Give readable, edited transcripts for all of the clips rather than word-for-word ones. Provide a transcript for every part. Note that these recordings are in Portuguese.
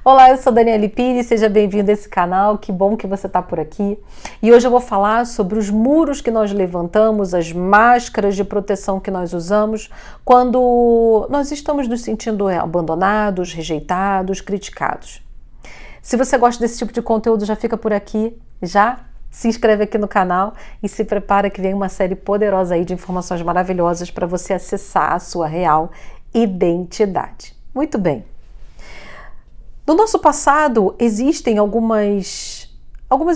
Olá, eu sou Daniele Pires, seja bem-vindo a esse canal, que bom que você está por aqui. E hoje eu vou falar sobre os muros que nós levantamos, as máscaras de proteção que nós usamos quando nós estamos nos sentindo abandonados, rejeitados, criticados. Se você gosta desse tipo de conteúdo, já fica por aqui, já se inscreve aqui no canal e se prepara que vem uma série poderosa aí de informações maravilhosas para você acessar a sua real identidade. Muito bem. No nosso passado existem algumas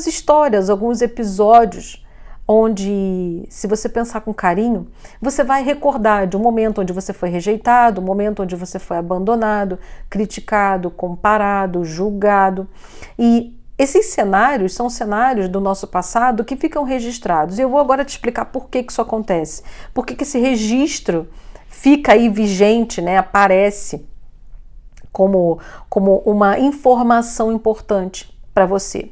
histórias, alguns episódios onde, se você pensar com carinho, você vai recordar de um momento onde você foi rejeitado, um momento onde você foi abandonado, criticado, comparado, julgado. E esses cenários são cenários do nosso passado que ficam registrados. E eu vou agora te explicar por que isso acontece. Por que esse registro fica aí vigente, né? Aparece como uma informação importante para você.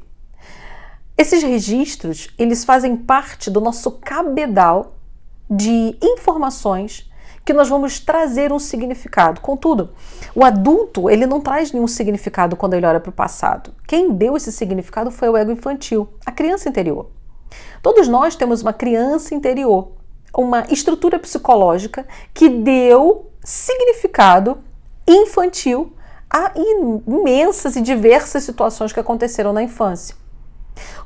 Esses registros, eles fazem parte do nosso cabedal de informações que nós vamos trazer um significado. Contudo, o adulto, ele não traz nenhum significado quando ele olha para o passado. Quem deu esse significado foi o ego infantil, a criança interior. Todos nós temos uma criança interior, uma estrutura psicológica que deu significado infantil a imensas e diversas situações que aconteceram na infância.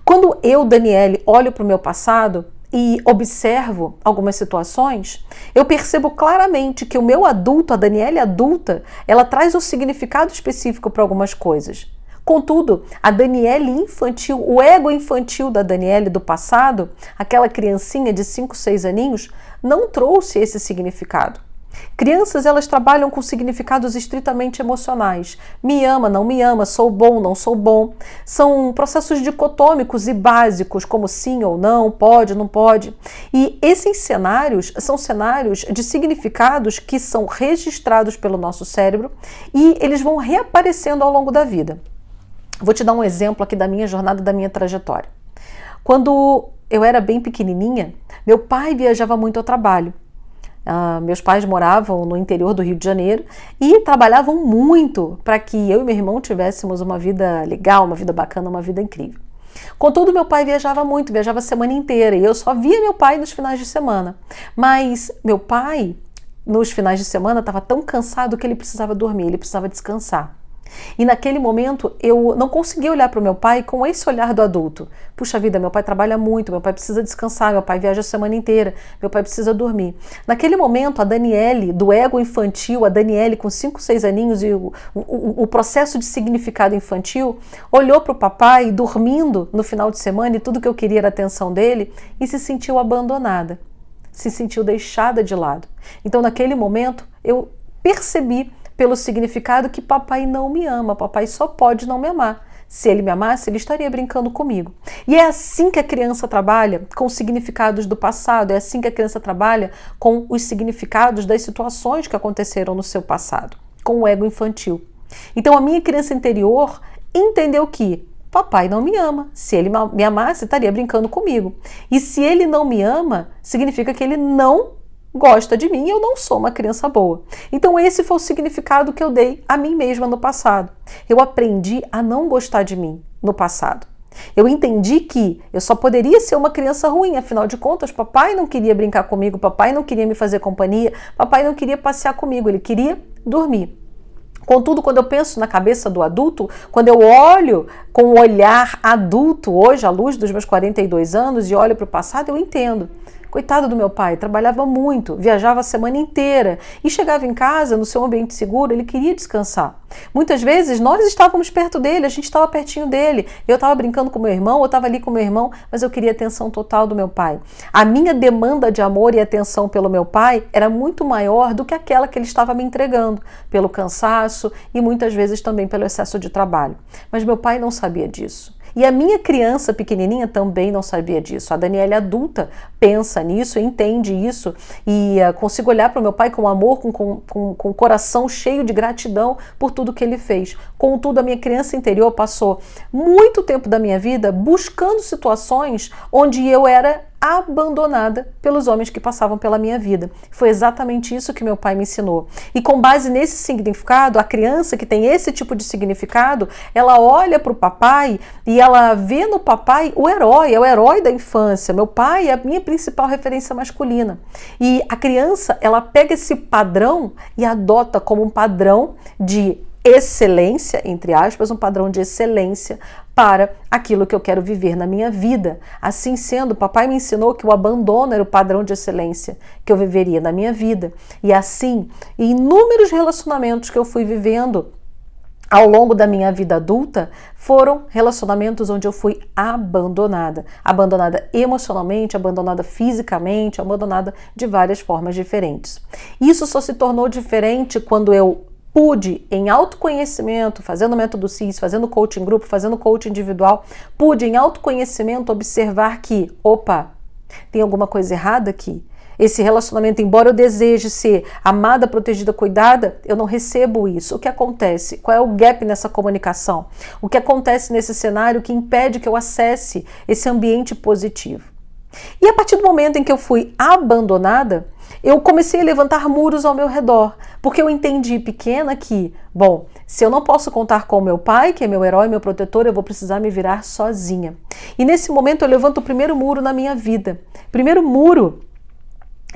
Quando eu, Daniele, olho para o meu passado e observo algumas situações, eu percebo claramente que o meu adulto, a Daniele adulta, ela traz um significado específico para algumas coisas. Contudo, a Daniele infantil, o ego infantil da Daniele do passado, aquela criancinha de 5, 6 aninhos, não trouxe esse significado. Crianças, elas trabalham com significados estritamente emocionais. Me ama, não me ama, sou bom, não sou bom. São processos dicotômicos e básicos, como sim ou não, pode, não pode. E esses cenários são cenários de significados que são registrados pelo nosso cérebro e eles vão reaparecendo ao longo da vida. Vou te dar um exemplo aqui da minha jornada, da minha trajetória. Quando eu era bem pequenininha, meu pai viajava muito ao trabalho. Meus pais moravam no interior do Rio de Janeiro e trabalhavam muito para que eu e meu irmão tivéssemos uma vida legal, uma vida bacana, uma vida incrível. Contudo, meu pai viajava muito, viajava a semana inteira e eu só via meu pai nos finais de semana. Mas meu pai, nos finais de semana, estava tão cansado que ele precisava dormir, ele precisava descansar. E naquele momento eu não conseguia olhar para o meu pai com esse olhar do adulto. Puxa vida, meu pai trabalha muito, meu pai precisa descansar, meu pai viaja a semana inteira, meu pai precisa dormir. Naquele momento a Daniele, do ego infantil, a Daniele com 5, 6 aninhos e o processo de significado infantil, olhou para o papai dormindo no final de semana e tudo que eu queria era a atenção dele e se sentiu abandonada, se sentiu deixada de lado. Então naquele momento eu percebi pelo significado que papai não me ama, papai só pode não me amar. Se ele me amasse, ele estaria brincando comigo. E é assim que a criança trabalha com os significados do passado, é assim que a criança trabalha com os significados das situações que aconteceram no seu passado, com o ego infantil. Então a minha criança interior entendeu que papai não me ama. Se ele me amasse, estaria brincando comigo. E se ele não me ama, significa que ele não gosta de mim e eu não sou uma criança boa. Então esse foi o significado que eu dei a mim mesma no passado. Eu aprendi a não gostar de mim no passado. Eu entendi que eu só poderia ser uma criança ruim, afinal de contas, papai não queria brincar comigo, papai não queria me fazer companhia, papai não queria passear comigo, ele queria dormir. Contudo, quando eu penso na cabeça do adulto, quando eu olho com o olhar adulto, hoje, à luz dos meus 42 anos, e olho para o passado, eu entendo. Coitado do meu pai, trabalhava muito, viajava a semana inteira e chegava em casa, no seu ambiente seguro, ele queria descansar. Muitas vezes nós estávamos perto dele, a gente estava pertinho dele, eu estava brincando com meu irmão, eu estava ali com meu irmão, mas eu queria a atenção total do meu pai. A minha demanda de amor e atenção pelo meu pai era muito maior do que aquela que ele estava me entregando, pelo cansaço e muitas vezes também pelo excesso de trabalho. Mas meu pai não sabia disso. E a minha criança pequenininha também não sabia disso. A Daniele adulta pensa nisso, entende isso e consigo olhar para o meu pai com amor, com o coração cheio de gratidão por tudo que ele fez. Contudo, a minha criança interior passou muito tempo da minha vida buscando situações onde eu era abandonada pelos homens que passavam pela minha vida. Foi exatamente isso que meu pai me ensinou. E com base nesse significado, a criança que tem esse tipo de significado, ela olha para o papai e ela vê no papai o herói, é o herói da infância. Meu pai é a minha principal referência masculina. E a criança, ela pega esse padrão e adota como um padrão de excelência, entre aspas, um padrão de excelência para aquilo que eu quero viver na minha vida. Assim sendo, o papai me ensinou que o abandono era o padrão de excelência que eu viveria na minha vida. E assim, inúmeros relacionamentos que eu fui vivendo ao longo da minha vida adulta foram relacionamentos onde eu fui abandonada. Abandonada emocionalmente, abandonada fisicamente, abandonada de várias formas diferentes. Isso só se tornou diferente quando eu pude, em autoconhecimento, fazendo método CIS, fazendo coaching grupo, fazendo coaching individual, pude, em autoconhecimento, observar que, opa, tem alguma coisa errada aqui. Esse relacionamento, embora eu deseje ser amada, protegida, cuidada, eu não recebo isso. O que acontece? Qual é o gap nessa comunicação? O que acontece nesse cenário que impede que eu acesse esse ambiente positivo? E a partir do momento em que eu fui abandonada, eu comecei a levantar muros ao meu redor, porque eu entendi pequena que, bom, se eu não posso contar com o meu pai, que é meu herói, meu protetor, eu vou precisar me virar sozinha. E nesse momento eu levanto o primeiro muro na minha vida. O primeiro muro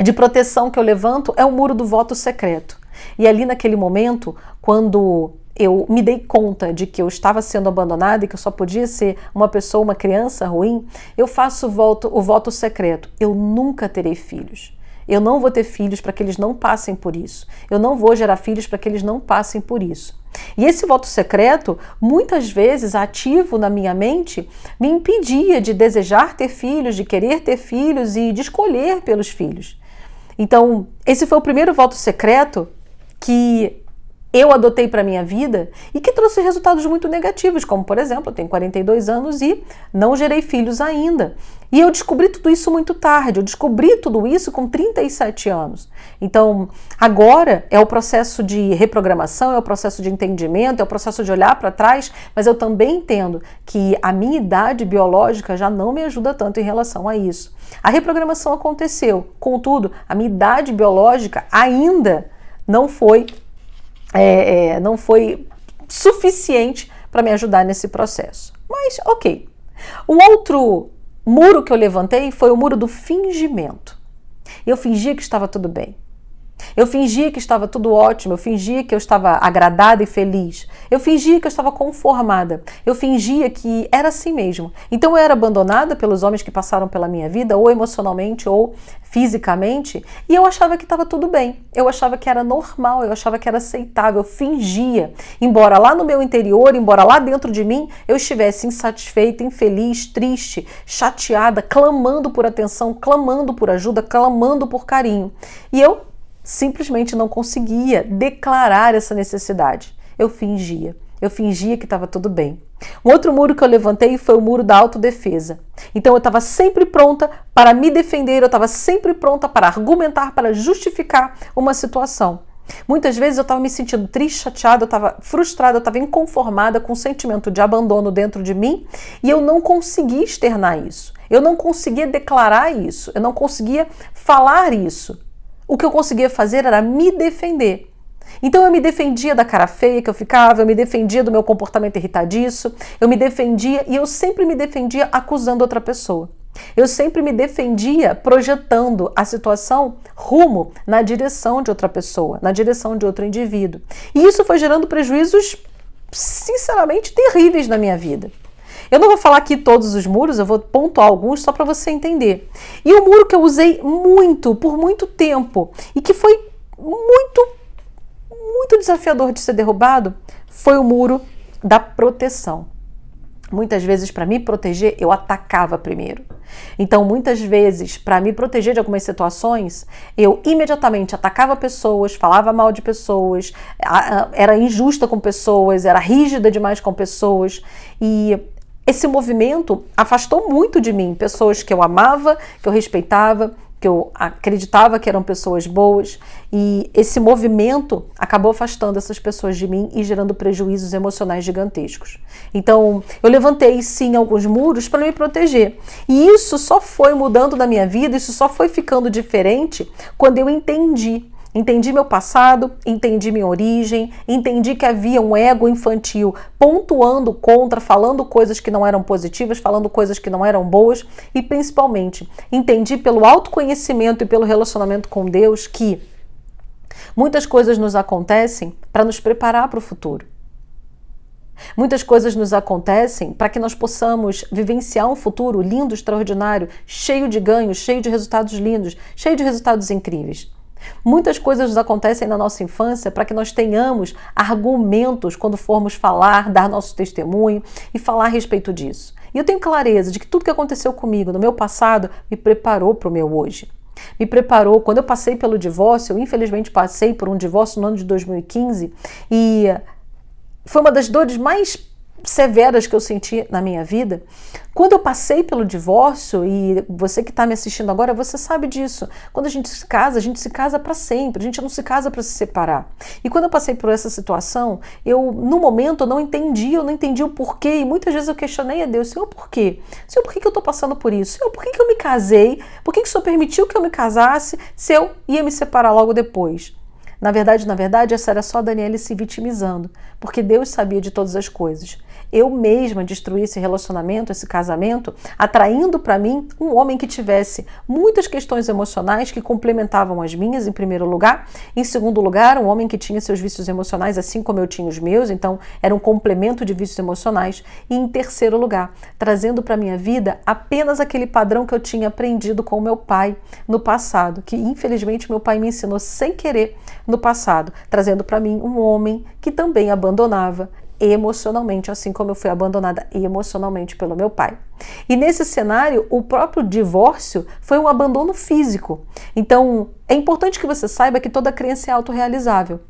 de proteção que eu levanto é o muro do voto secreto. E ali naquele momento, quando eu me dei conta de que eu estava sendo abandonada e que eu só podia ser uma pessoa, uma criança ruim, eu faço o voto secreto. Eu nunca terei filhos. Eu não vou ter filhos para que eles não passem por isso. Eu não vou gerar filhos para que eles não passem por isso. E esse voto secreto, muitas vezes ativo na minha mente, me impedia de desejar ter filhos, de querer ter filhos e de escolher pelos filhos. Então, esse foi o primeiro voto secreto que eu adotei para a minha vida e que trouxe resultados muito negativos, como, por exemplo, eu tenho 42 anos e não gerei filhos ainda. E eu descobri tudo isso muito tarde, eu descobri tudo isso com 37 anos. Então, agora é o processo de reprogramação, é o processo de entendimento, é o processo de olhar para trás, mas eu também entendo que a minha idade biológica já não me ajuda tanto em relação a isso. A reprogramação aconteceu, contudo, a minha idade biológica ainda não foi suficiente para me ajudar nesse processo. Mas, ok. O outro muro que eu levantei foi o muro do fingimento. Eu fingia que estava tudo bem. Eu fingia que estava tudo ótimo, eu fingia que eu estava agradada e feliz. Eu fingia que eu estava conformada. Eu fingia que era assim mesmo. Então eu era abandonada pelos homens que passaram pela minha vida, ou emocionalmente ou fisicamente, e eu achava que estava tudo bem. Eu achava que era normal, eu achava que era aceitável, eu fingia. Embora lá no meu interior, embora lá dentro de mim, eu estivesse insatisfeita, infeliz, triste, chateada, clamando por atenção, clamando por ajuda, clamando por carinho. E eu simplesmente não conseguia declarar essa necessidade. Eu fingia que estava tudo bem. Um outro muro que eu levantei foi o muro da autodefesa. Então eu estava sempre pronta para me defender, eu estava sempre pronta para argumentar, para justificar uma situação. Muitas vezes eu estava me sentindo triste, chateada, eu estava frustrada, eu estava inconformada com um sentimento de abandono dentro de mim e eu não conseguia externar isso. Eu não conseguia declarar isso, eu não conseguia falar isso. O que eu conseguia fazer era me defender. Então eu me defendia da cara feia que eu ficava, eu me defendia do meu comportamento irritadiço, eu me defendia e eu sempre me defendia acusando outra pessoa. Eu sempre me defendia projetando a situação rumo na direção de outra pessoa, na direção de outro indivíduo. E isso foi gerando prejuízos, sinceramente, terríveis na minha vida. Eu não vou falar aqui todos os muros, eu vou pontuar alguns só para você entender. E o muro que eu usei por muito tempo, e que foi muito desafiador de ser derrubado, foi o muro da proteção. Muitas vezes, para me proteger, eu atacava primeiro. Então, muitas vezes, para me proteger de algumas situações, eu imediatamente atacava pessoas, falava mal de pessoas, era injusta com pessoas, era rígida demais com pessoas, e esse movimento afastou muito de mim pessoas que eu amava, que eu respeitava, que eu acreditava que eram pessoas boas, e esse movimento acabou afastando essas pessoas de mim e gerando prejuízos emocionais gigantescos. Então, eu levantei sim alguns muros para me proteger. E isso só foi mudando na minha vida, isso só foi ficando diferente quando eu entendi. Entendi meu passado, entendi minha origem, entendi que havia um ego infantil pontuando contra, falando coisas que não eram positivas, falando coisas que não eram boas, e principalmente entendi pelo autoconhecimento e pelo relacionamento com Deus que muitas coisas nos acontecem para nos preparar para o futuro. Muitas coisas nos acontecem para que nós possamos vivenciar um futuro lindo, extraordinário, cheio de ganhos, cheio de resultados lindos, cheio de resultados incríveis. Muitas coisas nos acontecem na nossa infância para que nós tenhamos argumentos quando formos falar, dar nosso testemunho e falar a respeito disso. E eu tenho clareza de que tudo que aconteceu comigo no meu passado me preparou para o meu hoje. Me preparou. Quando eu passei pelo divórcio, eu infelizmente passei por um divórcio no ano de 2015 e foi uma das dores mais severas que eu senti na minha vida. Quando eu passei pelo divórcio, e você que está me assistindo agora, você sabe disso. Quando a gente se casa para sempre, a gente não se casa para se separar. E quando eu passei por essa situação, no momento, eu não entendi o porquê, e muitas vezes eu questionei a Deus, Senhor, por quê? Senhor, por que eu estou passando por isso? Senhor, por que eu me casei? Por que o Senhor permitiu que eu me casasse se eu ia me separar logo depois? Na verdade, essa era só a Daniele se vitimizando, porque Deus sabia de todas as coisas. Eu mesma destruí esse relacionamento, esse casamento, atraindo para mim um homem que tivesse muitas questões emocionais que complementavam as minhas, em primeiro lugar. Em segundo lugar, um homem que tinha seus vícios emocionais, assim como eu tinha os meus, então era um complemento de vícios emocionais. E em terceiro lugar, trazendo para minha vida apenas aquele padrão que eu tinha aprendido com o meu pai no passado, que infelizmente meu pai me ensinou sem querer no passado, trazendo para mim um homem que também abandonava emocionalmente, assim como eu fui abandonada emocionalmente pelo meu pai. E nesse cenário, o próprio divórcio foi um abandono físico. Então, é importante que você saiba que toda crença é autorrealizável.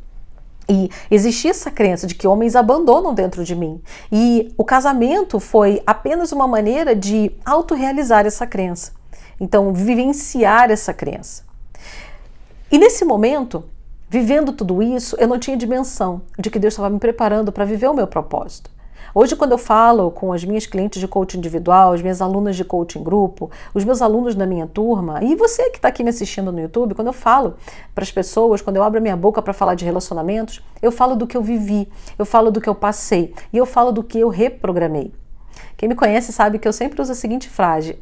E existia essa crença de que homens abandonam dentro de mim. E o casamento foi apenas uma maneira de autorrealizar essa crença. Então, vivenciar essa crença. E nesse momento, vivendo tudo isso, eu não tinha dimensão de que Deus estava me preparando para viver o meu propósito. Hoje, quando eu falo com as minhas clientes de coaching individual, as minhas alunas de coaching grupo, os meus alunos da minha turma, e você que está aqui me assistindo no YouTube, quando eu falo para as pessoas, quando eu abro a minha boca para falar de relacionamentos, eu falo do que eu vivi, eu falo do que eu passei e eu falo do que eu reprogramei. Quem me conhece sabe que eu sempre uso a seguinte frase: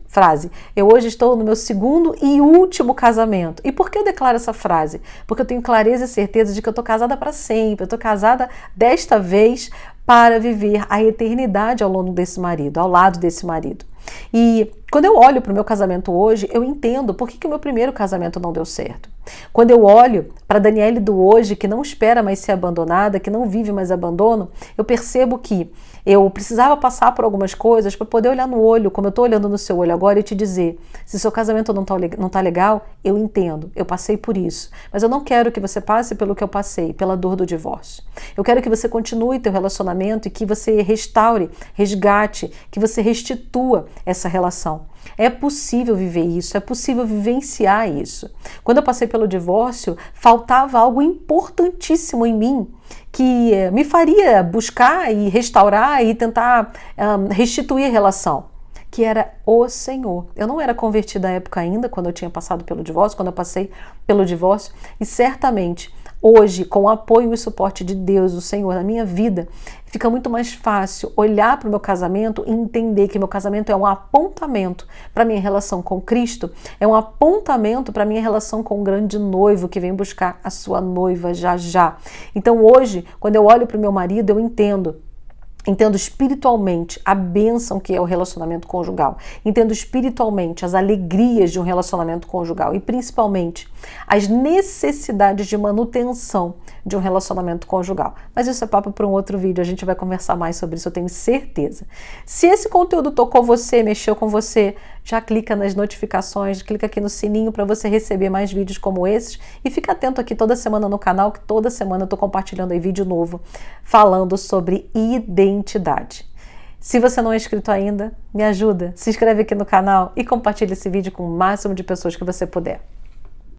eu hoje estou no meu segundo e último casamento. E por que eu declaro essa frase? Porque eu tenho clareza e certeza de que eu estou casada para sempre, eu estou casada desta vez para viver a eternidade ao lado desse marido. E quando eu olho para o meu casamento hoje, eu entendo por que o meu primeiro casamento não deu certo. Quando eu olho para a Daniele do hoje, que não espera mais ser abandonada, que não vive mais abandono, eu percebo que eu precisava passar por algumas coisas para poder olhar no olho, como eu estou olhando no seu olho agora, e te dizer, se seu casamento não tá legal, eu entendo, eu passei por isso. Mas eu não quero que você passe pelo que eu passei, pela dor do divórcio. Eu quero que você continue teu relacionamento e que você restaure, resgate, que você restitua essa relação. É possível viver isso, é possível vivenciar isso. Quando eu passei pelo divórcio, faltava algo importantíssimo em mim que me faria buscar e restaurar e tentar restituir a relação, que era o Senhor. Eu não era convertida à época ainda, quando eu tinha passado pelo divórcio, quando eu passei pelo divórcio, e certamente hoje, com o apoio e o suporte de Deus, o Senhor, na minha vida, fica muito mais fácil olhar para o meu casamento e entender que meu casamento é um apontamento para a minha relação com Cristo, é um apontamento para a minha relação com o grande noivo que vem buscar a sua noiva já já. Então hoje, quando eu olho para o meu marido, eu entendo espiritualmente a bênção que é o relacionamento conjugal. Entendo espiritualmente as alegrias de um relacionamento conjugal e principalmente as necessidades de manutenção de um relacionamento conjugal. Mas isso é papo para um outro vídeo, a gente vai conversar mais sobre isso, eu tenho certeza. Se esse conteúdo tocou você, mexeu com você, já clica nas notificações, clica aqui no sininho para você receber mais vídeos como esses e fica atento aqui toda semana no canal, que toda semana eu estou compartilhando aí vídeo novo falando sobre identidade. Se você não é inscrito ainda, me ajuda, se inscreve aqui no canal e compartilha esse vídeo com o máximo de pessoas que você puder.